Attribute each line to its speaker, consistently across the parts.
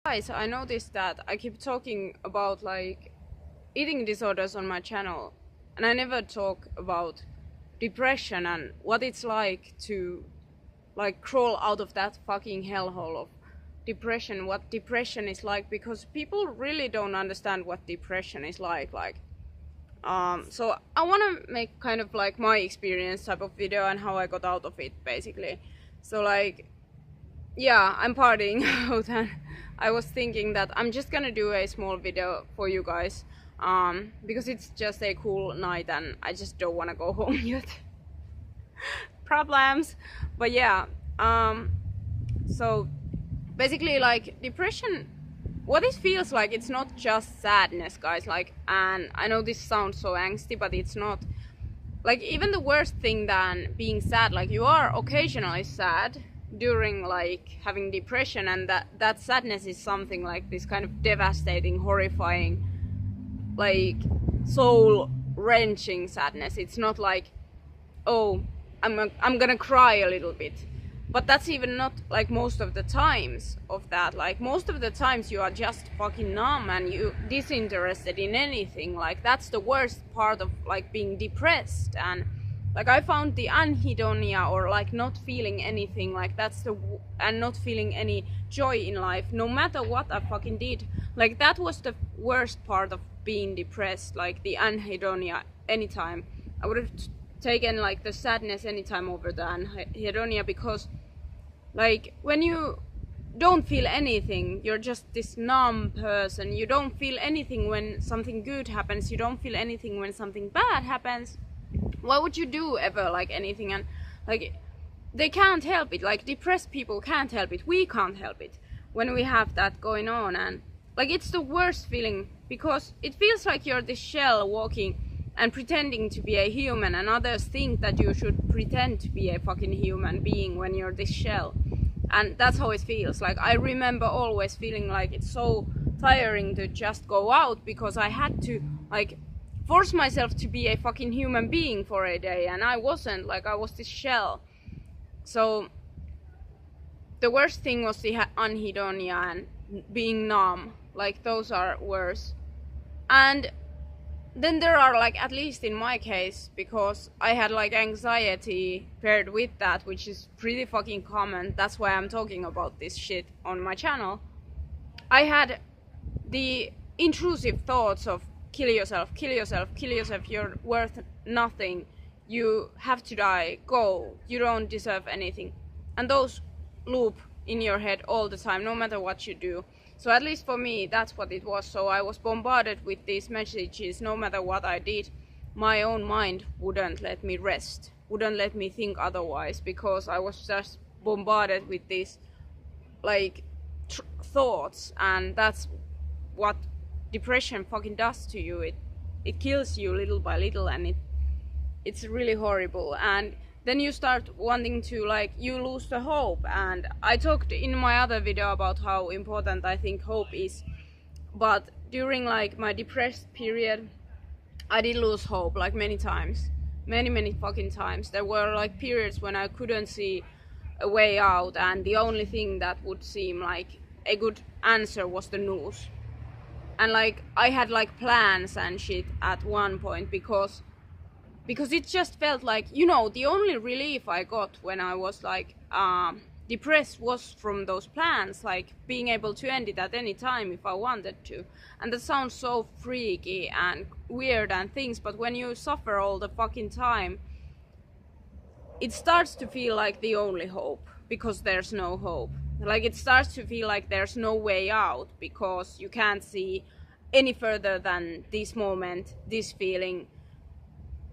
Speaker 1: Guys, I noticed that I keep talking about like eating disorders on my channel, and I never talk about depression and what it's like to like crawl out of that fucking hellhole of depression, what depression is like, because people really don't understand what depression is like. So I want to make kind of like my experience type of video and how I got out of it, basically. So like, yeah, I'm partying out, and I was thinking that I'm just gonna do a small video for you guys, because it's just a cool night and I just don't want to go home yet. Problems. But yeah, so basically, like, depression, what it feels like, it's not just sadness, guys. Like, and I know this sounds so angsty, but it's not. Like, even the worst thing than being sad, like, you are occasionally sad during like having depression, and that sadness is something like this kind of devastating, horrifying, like soul wrenching sadness. It's not like, oh, I'm gonna cry a little bit, but that's even not like most of the times of that. Like, most of the times you are just fucking numb and you disinterested in anything. Like, that's the worst part of like being depressed. And like, I found the anhedonia, or like not feeling anything, like that's the, and not feeling any joy in life, no matter what I fucking did. Like, that was the worst part of being depressed, like the anhedonia. Anytime I would have taken like the sadness anytime over the anhedonia, because like when you don't feel anything, you're just this numb person. You don't feel anything when something good happens, you don't feel anything when something bad happens. Why would you do ever like anything? And like, they can't help it. Like, depressed people can't help it, we can't help it when we have that going on. And like, it's the worst feeling, because it feels like you're this shell walking and pretending to be a human, and others think that you should pretend to be a fucking human being when you're this shell. And that's how it feels. Like, I remember always feeling like it's so tiring to just go out, because I had to like force myself to be a fucking human being for a day, and I wasn't. Like, I was this shell. So the worst thing was the anhedonia and being numb. Like, those are worse. And then there are, like, at least in my case, because I had like anxiety paired with that, which is pretty fucking common, that's why I'm talking about this shit on my channel. I had the intrusive thoughts of kill yourself, kill yourself, kill yourself, you're worth nothing, you have to die, go, you don't deserve anything. And those loop in your head all the time, no matter what you do. So at least for me, that's what it was. So I was bombarded with these messages. No matter what I did, my own mind wouldn't let me rest, wouldn't let me think otherwise, because I was just bombarded with these like thoughts. And that's what depression fucking does to you. It kills you little by little, and it's really horrible. And then you start wanting to, like, you lose the hope. And I talked in my other video about how important I think hope is, but during like my depressed period, I did lose hope like many times, many fucking times. There were like periods when I couldn't see a way out, and the only thing that would seem like a good answer was the news. And like, I had like plans and shit at one point, because it just felt like, you know, the only relief I got when I was like depressed was from those plans, like being able to end it at any time if I wanted to. And that sounds so freaky and weird and things, but when you suffer all the fucking time, it starts to feel like the only hope, because there's no hope. Like, it starts to feel like there's no way out, because you can't see any further than this moment, this feeling.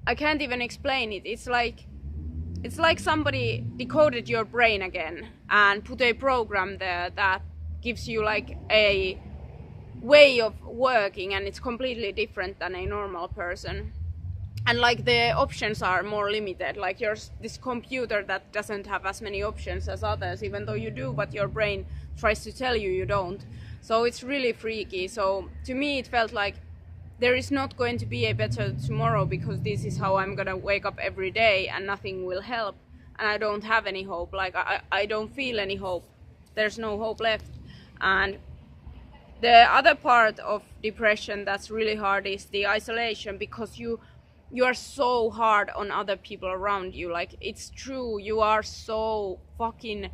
Speaker 1: I can't even explain it. It's like somebody decoded your brain again and put a program there that gives you like a way of working, and it's completely different than a normal person. And like, the options are more limited. Like, you're this computer that doesn't have as many options as others, even though you do, but your brain tries to tell you you don't. So it's really freaky. So to me it felt like there is not going to be a better tomorrow, because this is how I'm gonna wake up every day, and nothing will help, and I don't have any hope. Like, I don't feel any hope. There's no hope left. And the other part of depression that's really hard is the isolation, because you are so hard on other people around you. Like, it's true, you are so fucking,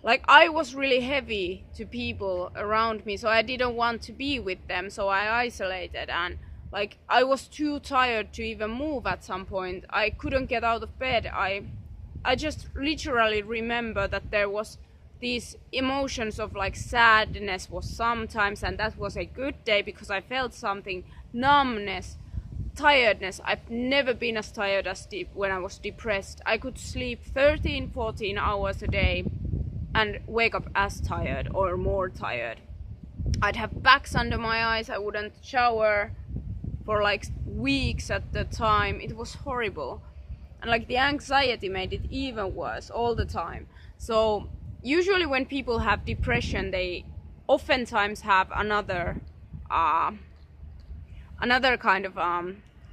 Speaker 1: like, I was really heavy to people around me, so I didn't want to be with them, so I isolated. And like, I was too tired to even move at some point. I couldn't get out of bed. I just literally remember that there was these emotions of like sadness was sometimes, and that was a good day because I felt something. Numbness, tiredness. I've never been as tired as when I was depressed. I could sleep 13-14 hours a day and wake up as tired or more tired. I'd have bags under my eyes. I wouldn't shower for like weeks at the time. It was horrible. And like, the anxiety made it even worse all the time. So usually when people have depression, they oftentimes have another kind of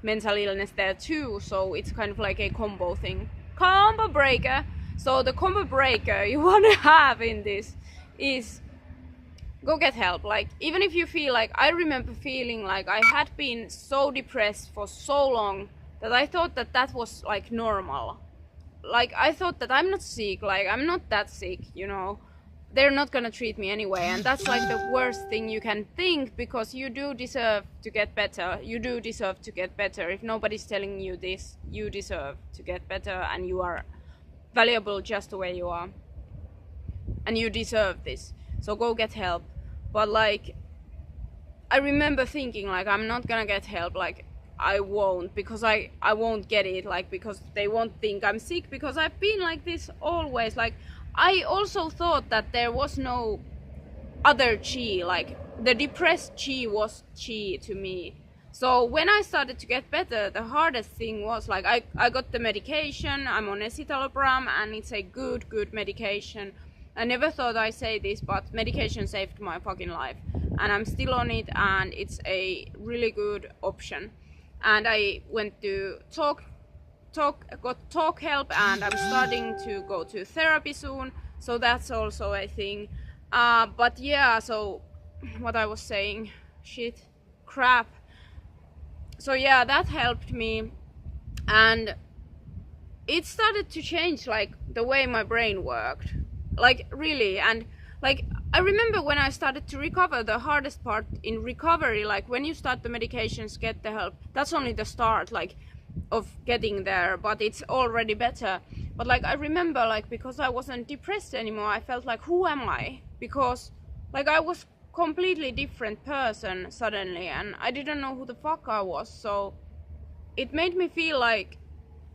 Speaker 1: mental illness there too. So it's kind of like a combo thing. Combo breaker. So the combo breaker you want to have in this is go get help. Like, even if you feel like, I remember feeling like I had been so depressed for so long that I thought that that was like normal. Like, I thought that I'm not sick, like I'm not that sick, you know, they're not gonna treat me anyway. And that's like the worst thing you can think, because you do deserve to get better. You do deserve to get better. If nobody's telling you this, you deserve to get better, and you are valuable just the way you are, and you deserve this, so go get help. But like, I remember thinking like, I'm not gonna get help, like I won't, because I won't get it, like, because they won't think I'm sick, because I've been like this always. Like, I also thought that there was no other chi, like the depressed chi was chi to me. So when I started to get better, the hardest thing was like, I got the medication. I'm on escitalopram, and it's a good medication. I never thought I'd say this, but medication saved my fucking life, and I'm still on it, and it's a really good option. And I went to got talk help, and I'm starting to go to therapy soon, so that's also a thing. But yeah, so what I was saying, crap. So yeah, that helped me, and it started to change like the way my brain worked, like really. And like, I remember when I started to recover, the hardest part in recovery, like when you start the medications, get the help, that's only the start, like, of getting there, but it's already better. But like, I remember, like, because I wasn't depressed anymore, I felt like, who am I? Because like, I was completely different person suddenly, and I didn't know who the fuck I was. So it made me feel like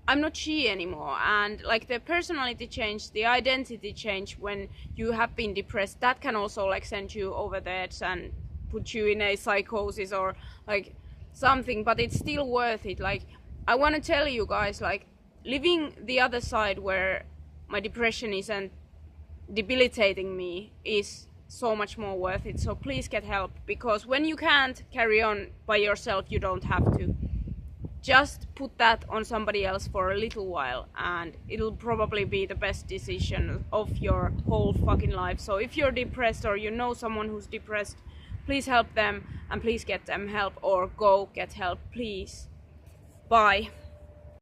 Speaker 1: I'm not she anymore. And like, the personality change, the identity change when you have been depressed, that can also like send you over the edge and put you in a psychosis or like something, but it's still worth it. Like, I want to tell you guys, like, living the other side where my depression isn't debilitating me is so much more worth it. So please get help, because when you can't carry on by yourself, you don't have to. Just put that on somebody else for a little while, and it'll probably be the best decision of your whole fucking life. So if you're depressed, or you know someone who's depressed, please help them, and please get them help, or go get help, please. Bye.